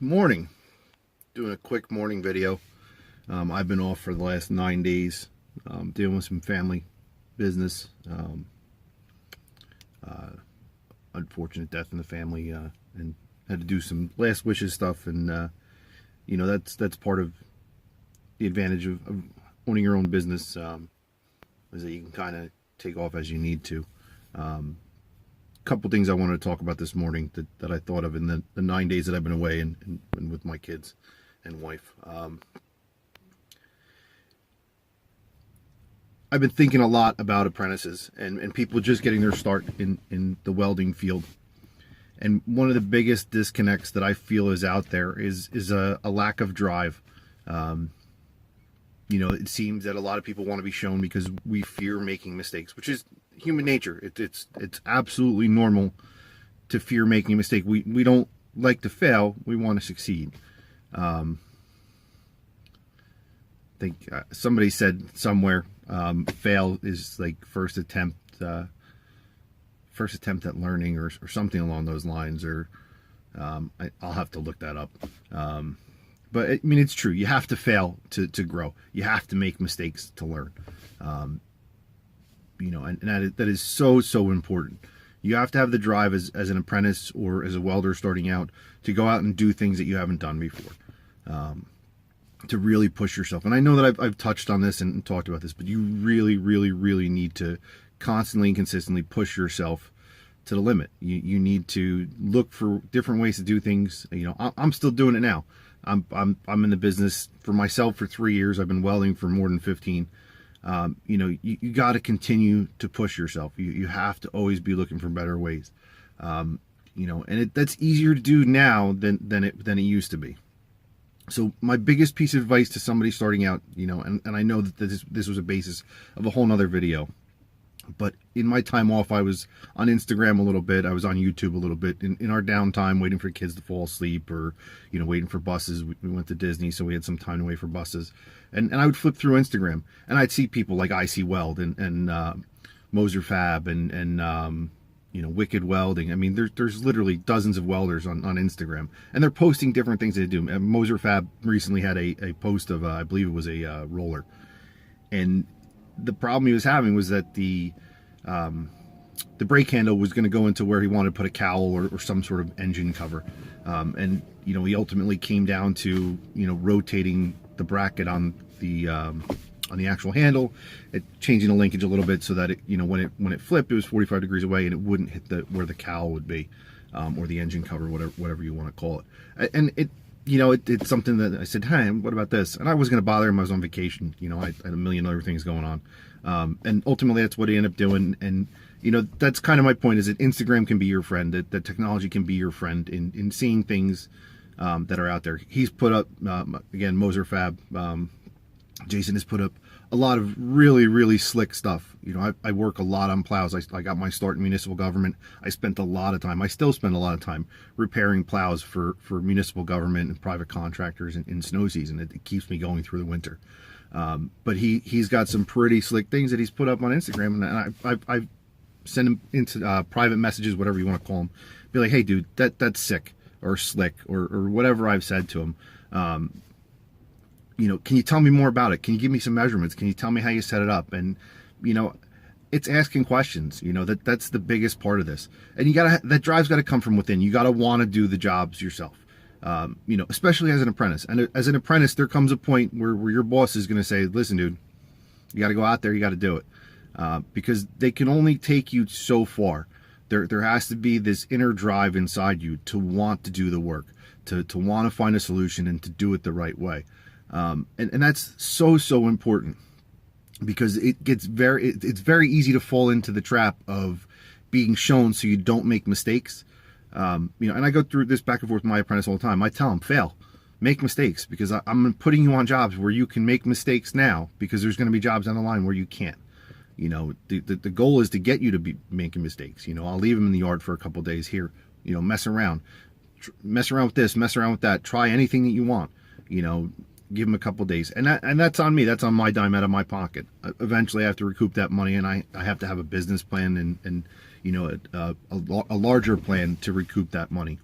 Morning. Doing a quick morning video. I've been off for the last 9 days, dealing with some family business. Unfortunate death in the family, and had to do some last wishes stuff. And that's part of the advantage of owning your own business, is that you can kind of take off as you need to. Couple things I wanted to talk about this morning that I thought of in the 9 days that I've been away and with my kids and wife. I've been thinking a lot about apprentices and people just getting their start in the welding field. And one of the biggest disconnects that I feel is out there is a lack of drive. It seems that a lot of people want to be shown because we fear making mistakes, which is human nature. It's absolutely normal to fear making a mistake. We don't like to fail. We want to succeed. I think somebody said somewhere, fail is like first attempt at learning, or something along those lines. Or I'll have to look that up. But I mean, it's true. You have to fail to grow. You have to make mistakes to learn. And that is so important. You have to have the drive as an apprentice or as a welder starting out to go out and do things that you haven't done before, to really push yourself. And I know that I've touched on this and talked about this, but you really need to constantly and consistently push yourself to the limit. You need to look for different ways to do things. I'm still doing it now. I'm in the business for myself for 3 years. I've been welding for more than 15. You got to continue to push yourself. You have to always be looking for better ways. And that's easier to do now than it used to be. So my biggest piece of advice to somebody starting out, and I know that this was a basis of a whole nother video, but in my time off, I was on Instagram a little bit. I was on YouTube a little bit in our downtime, waiting for kids to fall asleep, or, waiting for buses. We went to Disney, so we had some time to wait for buses. And I would flip through Instagram and I'd see people like IC Weld and Moser Fab and Wicked Welding. I mean, there's literally dozens of welders on Instagram, and they're posting different things they do. Moser Fab recently had a post of, I believe it was a roller. And the problem he was having was that the brake handle was going to go into where he wanted to put a cowl or some sort of engine cover. And he ultimately came down to, rotating the bracket on the actual handle, changing the linkage a little bit so that when it flipped, it was 45 degrees away and it wouldn't hit where the cowl would be, or the engine cover, whatever you want to call it. And it's something that I said, hey, what about this? And I wasn't going to bother him. I was on vacation. I had a million other things going on. And ultimately that's what he ended up doing. And, that's kind of my point, is that Instagram can be your friend, that technology can be your friend in seeing things that are out there. He's put up, again, Moser Fab, Jason has put up a lot of really slick stuff. I work a lot on plows. I got my start in municipal government. I spent a lot of time, I still spend a lot of time repairing plows for municipal government and private contractors in snow season. It keeps me going through the winter. But he's got some pretty slick things that he's put up on Instagram, and I've sent him into private messages, whatever you want to call them. Be like, hey dude, that's sick or slick or whatever I've said to him. Can you tell me more about it? Can you give me some measurements? Can you tell me how you set it up? And, it's asking questions. That's the biggest part of this. And that drive's got to come from within. You got to want to do the jobs yourself. Especially as an apprentice. And as an apprentice, there comes a point where your boss is going to say, listen, dude, you got to go out there, you got to do it. Because they can only take you so far. There has to be this inner drive inside you to want to do the work, to want to find a solution and to do it the right way. And that's so important, because it's very easy to fall into the trap of being shown so you don't make mistakes. And I go through this back and forth with my apprentice all the time. I tell them, fail, make mistakes, because I'm putting you on jobs where you can make mistakes now, because there's going to be jobs down the line where you can't. The goal is to get you to be making mistakes. I'll leave them in the yard for a couple days here, mess around with this, mess around with that, try anything that you want, give them a couple days, and that's on me. That's on my dime, out of my pocket. Eventually I have to recoup that money, and I have to have a business plan and a larger plan to recoup that money.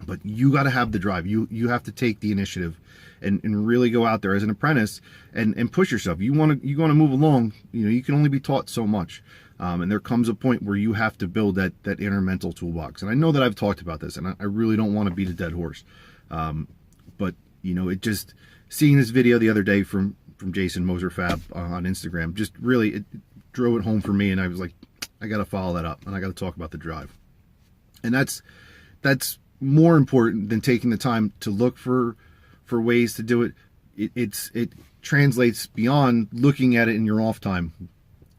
But you got to have the drive. You have to take the initiative and really go out there as an apprentice and push yourself. You want to move along. You can only be taught so much. And there comes a point where you have to build that inner mental toolbox. And I know that I've talked about this, and I really don't want to beat a dead horse. But it just, seeing this video the other day from Jason Moser Fab on Instagram, just really, it drove it home for me. And I was like, I got to follow that up, and I got to talk about the drive. And that's more important than taking the time to look for ways to do it. It translates beyond looking at it in your off time.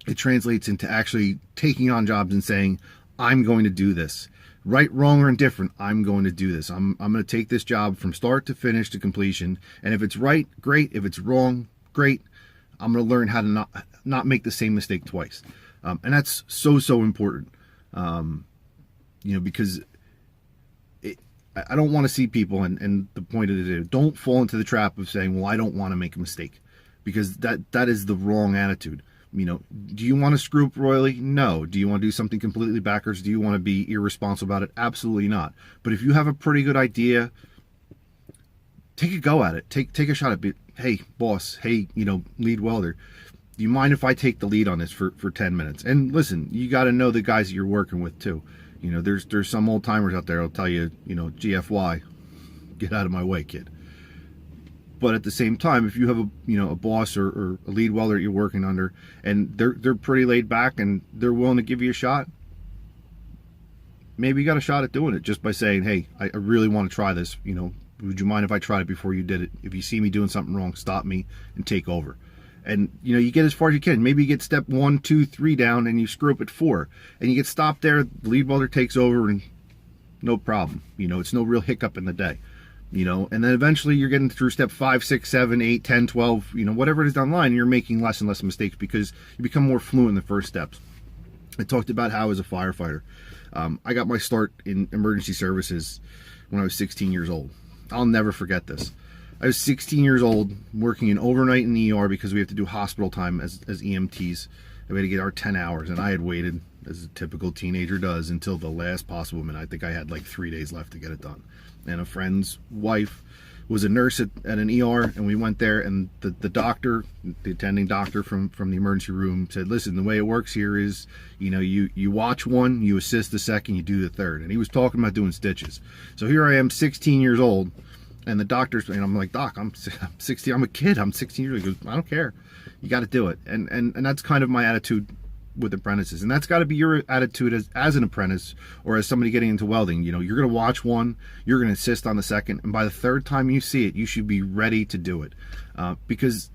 It translates into actually taking on jobs and saying, I'm going to do this. Right, wrong, or indifferent, I'm going to do this. I'm going to take this job from start to finish to completion. And if it's right, great. If it's wrong, great. I'm going to learn how to not make the same mistake twice. And that's so important. Because I don't want to see people, and the point of the video, don't fall into the trap of saying, well, I don't want to make a mistake, because that is the wrong attitude. Do you want to screw up royally? No. Do you want to do something completely backwards? Do you want to be irresponsible about it? Absolutely not. But if you have a pretty good idea, take a go at it. Take a shot at it. Hey, boss. Hey, lead welder. Do you mind if I take the lead on this for 10 minutes? And listen, you got to know the guys that you're working with too. There's some old timers out there who'll tell you, GFY, get out of my way, kid. But at the same time, if you have a boss or a lead welder that you're working under, and they're pretty laid back and they're willing to give you a shot, maybe you got a shot at doing it just by saying, hey, I really want to try this. Would you mind if I tried it before you did it? If you see me doing something wrong, stop me and take over. And you get as far as you can. Maybe you get step 1, 2, 3 down and you screw up at 4, and you get stopped there. The lead welder takes over and no problem. It's no real hiccup in the day. And then eventually you're getting through step 5, 6, 7, 8, 10, 12, whatever it is down the line, you're making less and less mistakes because you become more fluent in the first steps. I talked about how as a firefighter, I got my start in emergency services when I was 16 years old. I'll never forget this. I was 16 years old, working an overnight in the ER because we have to do hospital time as EMTs. And we had to get our 10 hours, and I had waited, as a typical teenager does, until the last possible minute. I think I had like 3 days left to get it done. And a friend's wife was a nurse at an ER, and we went there, and the doctor, the attending doctor from the emergency room said, listen, the way it works here is, you watch one, you assist the second, you do the third. And he was talking about doing stitches. So here I am, 16 years old, and the doctor's, and I'm like, Doc, I'm 16, I'm a kid, I'm 16 years old. He goes, I don't care. You got to do it. And that's kind of my attitude with apprentices. And that's got to be your attitude as an apprentice or as somebody getting into welding. You're going to watch one, you're going to insist on the second, and by the third time you see it, you should be ready to do it. Because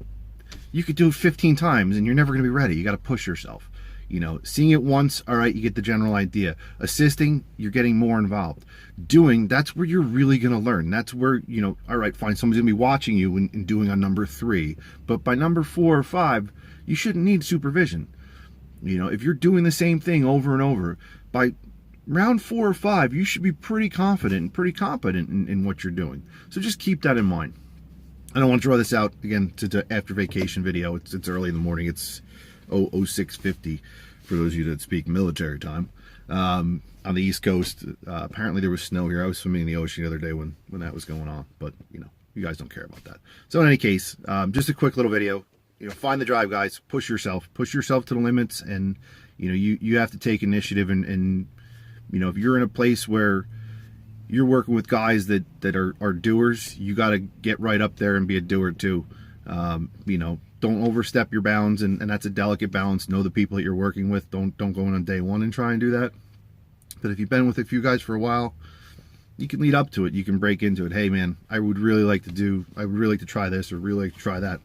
you could do it 15 times and you're never going to be ready. You got to push yourself. Seeing it once, all right, you get the general idea. Assisting, you're getting more involved. Doing, that's where you're really going to learn. That's where, all right, fine, someone's going to be watching you and doing on number 3. But by number 4 or 5, you shouldn't need supervision. If you're doing the same thing over and over, by round 4 or 5, you should be pretty confident and pretty competent in what you're doing. So just keep that in mind. I don't want to draw this out again to the after vacation video. It's early in the morning. It's 06:50 for those of you that speak military time. On the East Coast, apparently there was snow here. I was swimming in the ocean the other day when that was going on, but you guys don't care about that. So in any case, just a quick little video. Find the drive, guys. Push yourself to the limits, and you have to take initiative. And if you're in a place where you're working with guys that are doers, you got to get right up there and be a doer too. Don't overstep your bounds, and that's a delicate balance. Know the people that you're working with. Don't go in on day one and try and do that. But if you've been with a few guys for a while, you can lead up to it. You can break into it. Hey man, I would really like to try this, or really like to try that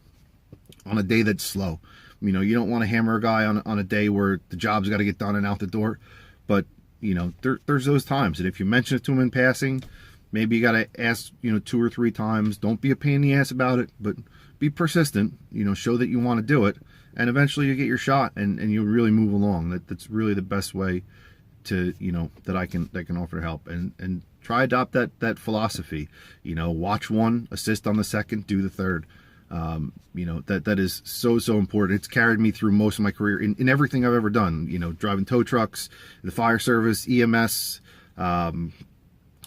on a day that's slow. You don't want to hammer a guy on a day where the job's got to get done and out the door. But there's those times, and if you mention it to him in passing, maybe you got to ask 2 or 3 times. Don't be a pain in the ass about it, but be persistent. Show that you want to do it, and eventually you get your shot, and you'll really move along. That's really the best way to that I can offer to help. And try adopt that philosophy. Watch one, assist on the second, do the third. That is so important. It's carried me through most of my career in everything I've ever done. Driving tow trucks, the fire service, EMS,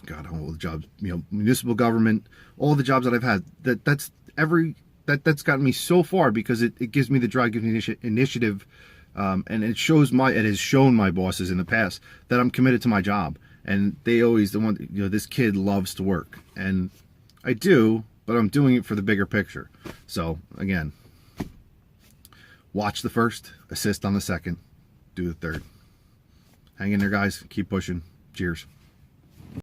God, all the jobs, municipal government, all the jobs that I've had, that's gotten me so far, because it gives me the drive, gives me initiative, and it has shown my bosses in the past that I'm committed to my job, and they always this kid loves to work, and I do, but I'm doing it for the bigger picture. So again, watch the first, assist on the second, do the third. Hang in there, guys. Keep pushing. Cheers.